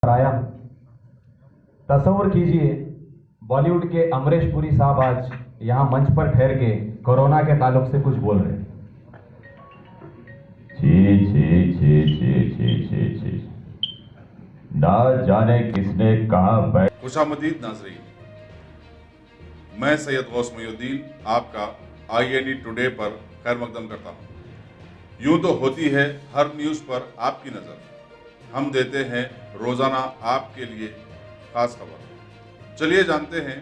आया। तस्वीर कीजिए, बॉलीवुड के अमरीश पुरी साहब आज यहाँ मंच पर ठहर के कोरोना के ताल्लुक से कुछ बोल रहे हैं। छी छी छी छी छी छी छी, ना जाने किसने कहा बैठ। खुशामदीद नाज़रीन, मैं सैयद गौस मोइनुद्दीन आपका IND टुडे पर खैर मकदम करता हूँ। यूं तो होती है हर न्यूज़ पर आपकी नज़र, हम देते हैं रोज़ाना आपके लिए खास खबर। चलिए जानते हैं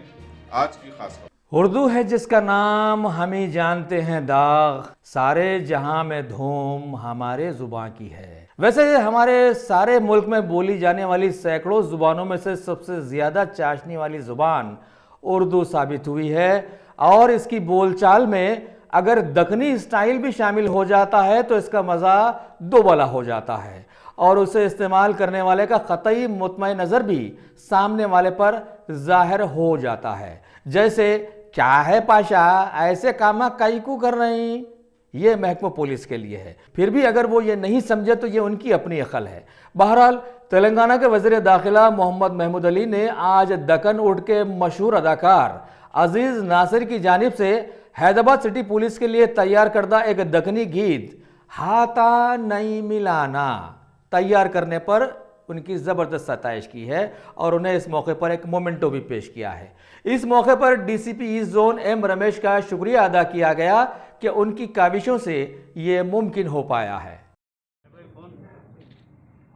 आज की खास खबर। उर्दू है जिसका नाम हम ही जानते हैं दाग, सारे जहां में धूम हमारे जुबान की है। वैसे हमारे सारे मुल्क में बोली जाने वाली सैकड़ों जुबानों में से सबसे ज्यादा चाशनी वाली जुबान उर्दू साबित हुई है, और इसकी बोलचाल में अगर दखनी स्टाइल भी शामिल हो जाता है तो इसका मज़ा दोबाला हो जाता है, और उसे इस्तेमाल करने वाले का क़तई मुतमईन नज़र भी सामने वाले पर जाहिर हो जाता है। जैसे, क्या है पाशा, ऐसे कामा कई को कर रही, ये महकमा पुलिस के लिए है। फिर भी अगर वो ये नहीं समझे तो ये उनकी अपनी अकल है। बहरहाल, तेलंगाना के वज़ीर दाखिला मोहम्मद महमूद अली ने आज दक्कन उठ के मशहूर अदाकार अजीज़ नासिर की जानिब से हैदराबाद सिटी पुलिस के लिए तैयार करदा एक दक्कनी गीत हाथा नहीं मिलाना तैयार करने पर उनकी ज़बरदस्त सताइश की है, और उन्हें इस मौके पर एक मोमेंटो भी पेश किया है। इस मौके पर DCP east zone M Ramesh का शुक्रिया अदा किया गया कि उनकी काविशों से ये मुमकिन हो पाया है।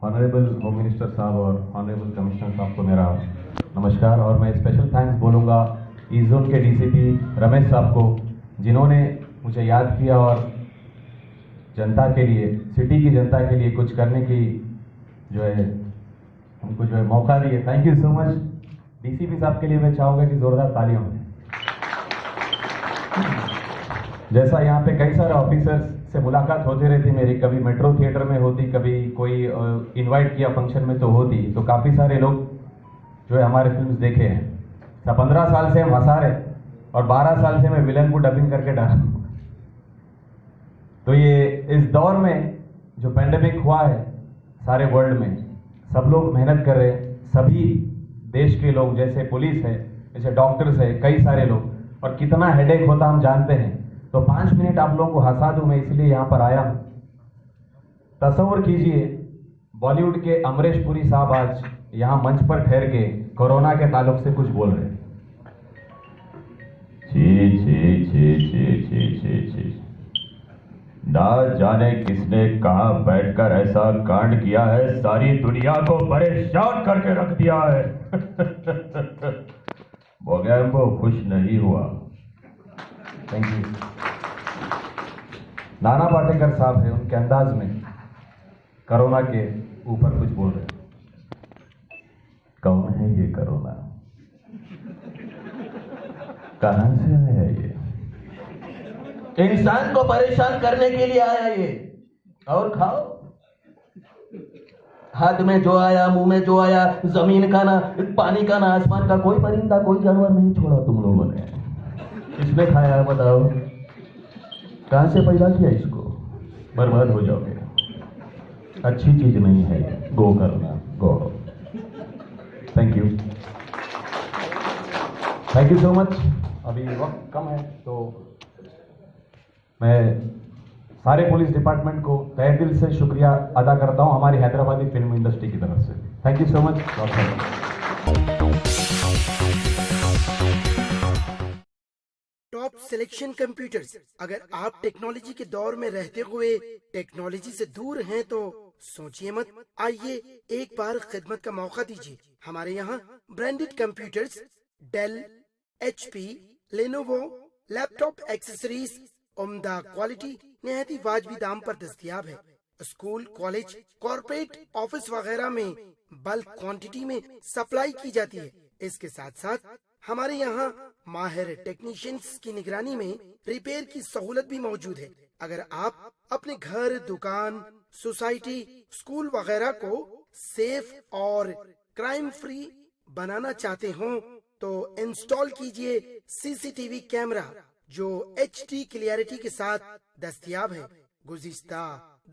ऑनरेबल होम मिनिस्टर साहब और ऑनरेबल कमिश्नर साहब को मेरा नमस्कार, और मैं स्पेशल थैंक्स बोलूँगा ईस्ट जोन के DCP रमेश साहब को, जिन्होंने मुझे याद किया और जनता के लिए, सिटी की जनता के लिए कुछ करने की जो है हमको जो है मौका दिए। Thank you so much. DCP साहब के लिए मैं चाहूँगा कि ज़ोरदार तालियां हों। जैसा यहाँ पे कई सारे ऑफिसर्स से मुलाकात होती रहती मेरी, कभी मेट्रो थिएटर में होती, कभी कोई इनवाइट किया फंक्शन में तो होती, तो काफ़ी सारे लोग जो है हमारे फिल्म्स देखे हैं। 15 साल से हम हंसा रहे और 12 साल से मैं विलन को डबिंग करके डाला। तो ये इस दौर में जो पेंडेमिक हुआ है सारे वर्ल्ड में, सब लोग मेहनत कर रहे हैं, सभी देश के लोग, जैसे पुलिस है, जैसे डॉक्टर्स है, कई सारे लोग, और कितना हेडेक होता हम जानते हैं। तो 5 मिनट आप लोगों को हंसा दूं मैं, इसलिए यहाँ पर आया हूँ। तस्वीर कीजिए, बॉलीवुड के अमरीश पुरी साहब आज यहाँ मंच पर ठहर के कोरोना के ताल्लुक से कुछ बोल रहे हैं। छी छी छी छी छी छी छी, ना जाने किसने कहा बैठकर ऐसा कांड किया है, सारी दुनिया को परेशान करके रख दिया है। वो खुश नहीं हुआ। Thank you. नाना पाटेकर साहब है, उनके अंदाज में कोरोना के ऊपर कुछ बोल रहे हैं। कौन है ये कोरोना, कहां से आया ये? इंसान को परेशान करने के लिए आया ये, और खाओ। हाथ में जो आया, मुंह में जो आया, जमीन का ना पानी का ना आसमान का, कोई परिंदा कोई जानवर नहीं छोड़ा तुम लोगों ने। इसमें खाया बताओ, कहां से पैदा किया इसको? बर्बाद हो जाओगे, अच्छी चीज नहीं है। गो करना, go. Thank you, thank you so much. अभी वक्त कम है तो मैं सारे पुलिस डिपार्टमेंट को तहे दिल से शुक्रिया अदा करता हूं हमारी हैदराबादी फिल्म इंडस्ट्री की तरफ से। Thank you so much. Top selection computers. अगर आप टेक्नोलॉजी के दौर में रहते हुए टेक्नोलॉजी से दूर हैं तो सोचिए मत, आइए एक बार खिदमत का मौका दीजिए। हमारे यहाँ branded computers, Dell, HP, Lenovo, laptop accessories उम्दा क्वालिटी निहायत ही वाजबी दाम पर दस्तयाब है। स्कूल, कॉलेज, कॉर्पोरेट, ऑफिस वगैरह में बल्क क्वांटिटी में सप्लाई की जाती है। इसके साथ साथ हमारे यहाँ माहिर टेक्नीशियंस की निगरानी में रिपेयर की सहूलत भी मौजूद है। अगर आप अपने घर, दुकान, सोसाइटी, स्कूल वगैरह को सेफ और क्राइम फ्री बनाना चाहते हो तो इंस्टॉल कीजिए CCTV कैमरा जो HD क्लियरिटी के साथ दस्तयाब है। गुज़िश्ता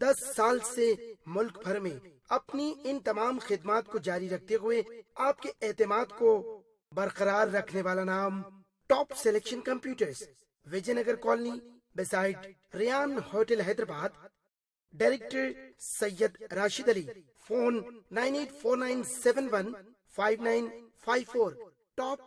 10 साल से मुल्क भर में अपनी इन तमाम खिदमात को जारी रखते हुए आपके एतमाद को बरकरार रखने वाला नाम top selection computers, Vijayanagar colony, beside Riyan hotel, Hyderabad. Director Syed Rashid Ali. Phone 9849715954। Top